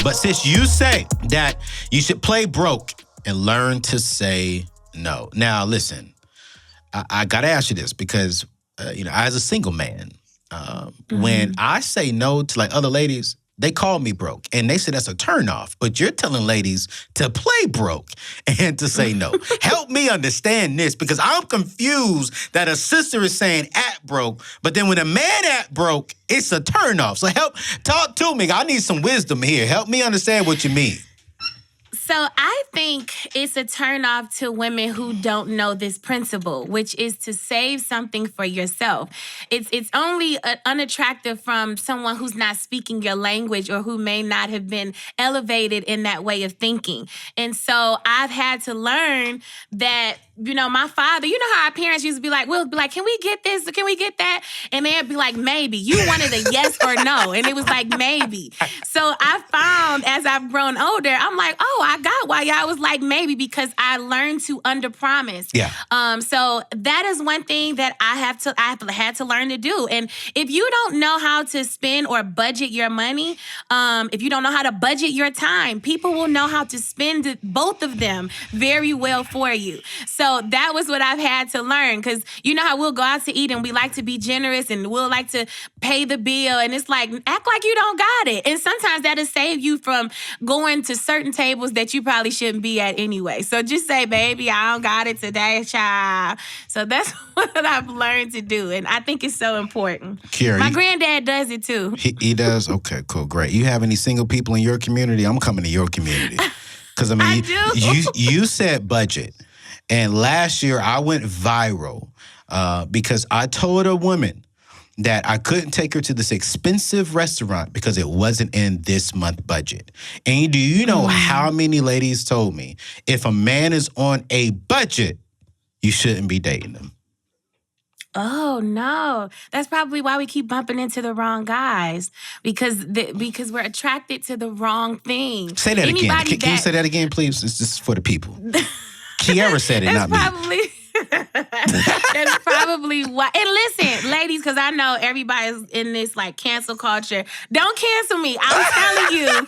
But since you say that you should play broke and learn to say no. Now, listen, I got to ask you this because, as a single man, when I say no to like other ladies, they call me broke. And they say that's a turnoff. But you're telling ladies to play broke and to say no. Help me understand this because I'm confused that a sister is saying act broke, but then when a man act broke, it's a turnoff. So talk to me. I need some wisdom here. Help me understand what you mean. So I think it's a turnoff to women who don't know this principle, which is to save something for yourself. It's only unattractive from someone who's not speaking your language or who may not have been elevated in that way of thinking. And so I've had to learn that, my father, how our parents used to be like, we'll be like, can we get this? Can we get that? And they'd be like, maybe. You wanted a yes or no. And it was like, maybe. So I found as I've grown older, I'm like, oh, I got why y'all was like maybe because I learned to underpromise. Yeah. So that is one thing that I've had to learn to do. And if you don't know how to spend or budget your money, if you don't know how to budget your time, people will know how to spend both of them very well for you. So that was what I've had to learn because you know how we'll go out to eat and we like to be generous and we'll like to pay the bill and it's like, act like you don't got it. And sometimes that'll save you from going to certain tables that you probably shouldn't be at anyway. So just say, baby, I don't got it today, child. So that's what I've learned to do. And I think it's so important. Kierra, my granddad does it too. He does? Okay, cool, great. You have any single people in your community? I'm coming to your community. Because, I do. you said budget. And last year, I went viral because I told a woman that I couldn't take her to this expensive restaurant because it wasn't in this month's budget. And do you know how many ladies told me, if a man is on a budget, you shouldn't be dating him? Oh, no. That's probably why we keep bumping into the wrong guys because we're attracted to the wrong thing. Say that again. Can you say that again, please? It's just for the people. Kierra said it, not me. That's probably why. And listen, ladies, because I know everybody's in this like cancel culture. Don't cancel me. I'm telling you.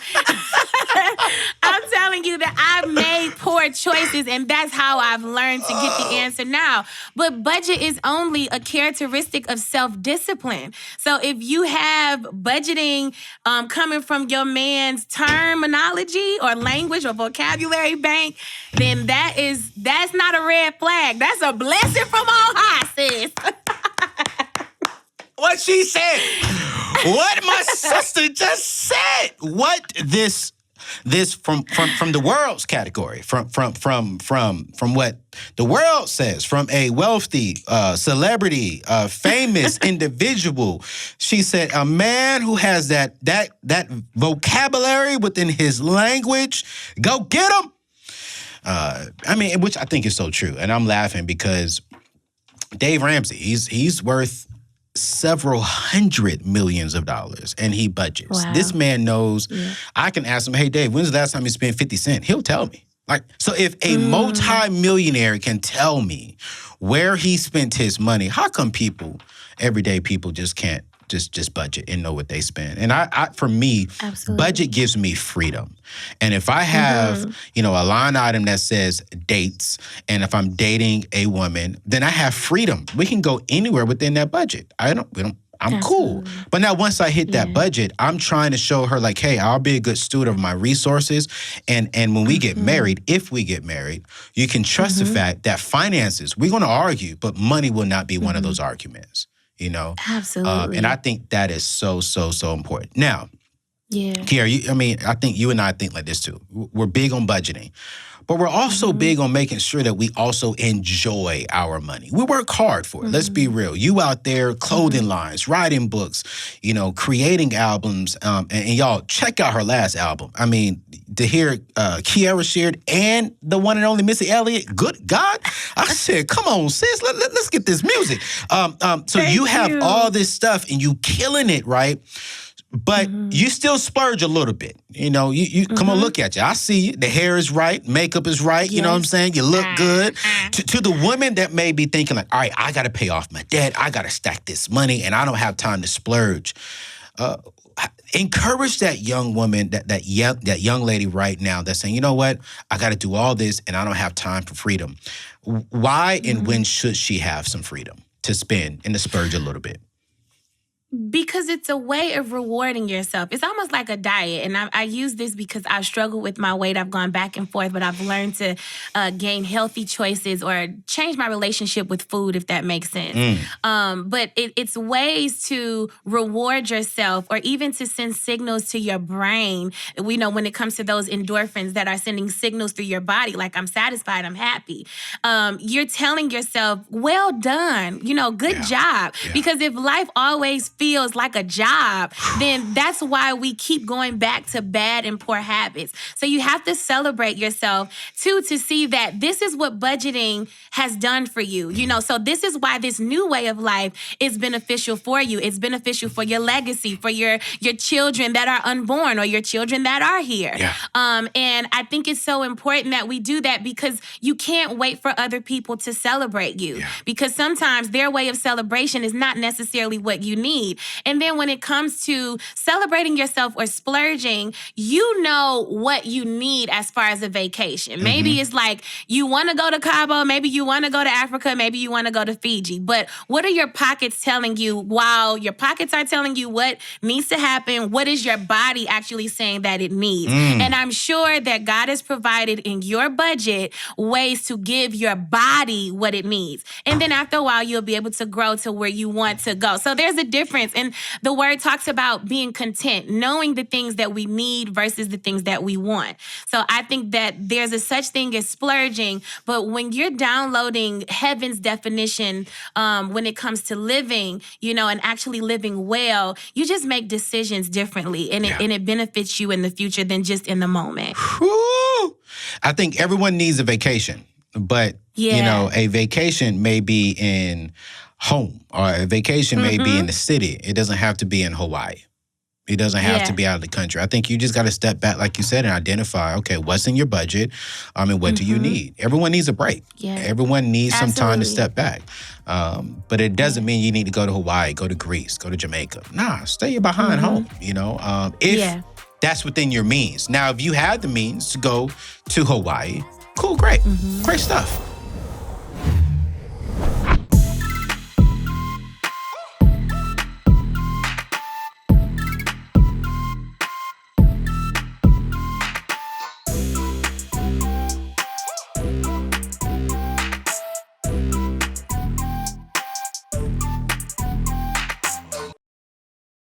I'm telling you that I've made poor choices and that's how I've learned to get the answer now. But budget is only a characteristic of self-discipline. So if you have budgeting coming from your man's terminology or language or vocabulary bank, then that's not a red flag. That's a blessing from on high, sis. What she said. What my sister just said. What this from the world's category, from what the world says, from a wealthy celebrity, famous individual. She said a man who has that vocabulary within his language, go get him. Which I think is so true. And I'm laughing because Dave Ramsey, he's worth several $100 million and he budgets. Wow. This man knows. Yeah. I can ask him, hey, Dave, when's the last time you spent 50 cents? He'll tell me. So if a multi-millionaire can tell me where he spent his money, how come everyday people just can't just budget and know what they spend? And I for me, absolutely, budget gives me freedom. And if I have, a line item that says dates, and if I'm dating a woman, then I have freedom. We can go anywhere within that budget. I'm absolutely cool. But now once I hit that budget, I'm trying to show her like, hey, I'll be a good steward of my resources. And when we get married, if we get married, you can trust the fact that finances, we're going to argue, but money will not be one of those arguments. Absolutely. And I think that is so, so, so important. Now, yeah, Kierra, I think you and I think like this too. We're big on budgeting, but we're also big on making sure that we also enjoy our money. We work hard for it. Let's be real. You out there, clothing lines, writing books, creating albums, and y'all check out her last album. I mean, to hear Kierra Sheard and the one and only Missy Elliott, good God, I said, come on, sis, let's get this music. So you have all this stuff and you killing it, right? But you still splurge a little bit. You come on, look at you. I see you. The hair is right. Makeup is right. Yes. You know what I'm saying? You look good. To the women that may be thinking like, all right, I got to pay off my debt. I got to stack this money and I don't have time to splurge. encourage that young woman, that young lady right now that's saying, you know what, I got to do all this and I don't have time for freedom. Why and when should she have some freedom to spend and to splurge a little bit? Because it's a way of rewarding yourself. It's almost like a diet. And I use this because I've struggled with my weight. I've gone back and forth, but I've learned to gain healthy choices or change my relationship with food, if that makes sense. But it's ways to reward yourself or even to send signals to your brain. We know when it comes to those endorphins that are sending signals through your body, like I'm satisfied, I'm happy. You're telling yourself, well done, good job. Yeah. Because if life always feels like a job, then that's why we keep going back to bad and poor habits. So you have to celebrate yourself, too, to see that this is what budgeting has done for you. So this is why this new way of life is beneficial for you. It's beneficial for your legacy, for your children that are unborn or your children that are here. Yeah. And I think it's so important that we do that because you can't wait for other people to celebrate you. Yeah. Because sometimes their way of celebration is not necessarily what you need. And then when it comes to celebrating yourself or splurging, you know what you need as far as a vacation. Maybe it's like you want to go to Cabo, maybe you want to go to Africa, maybe you want to go to Fiji. But what are your pockets telling you? While your pockets are telling you what needs to happen, what is your body actually saying that it needs? And I'm sure that God has provided in your budget ways to give your body what it needs. And then after a while, you'll be able to grow to where you want to go. So there's a difference. And the word talks about being content, knowing the things that we need versus the things that we want. So I think that there's a such thing as splurging, but when you're downloading heaven's definition when it comes to living, and actually living well, you just make decisions differently and it benefits you in the future than just in the moment. Whew. I think everyone needs a vacation, but a vacation may be in home or a vacation may be in the city. It doesn't have to be in Hawaii. It doesn't have to be out of the country. I think you just got to step back, like you said, and identify, okay, what's in your budget and what do you need? Everyone needs a break. Yeah. Everyone needs some time to step back. But it doesn't mean you need to go to Hawaii, go to Greece, go to Jamaica. Nah, stay behind home, if that's within your means. Now, if you have the means to go to Hawaii, cool, great. Great stuff.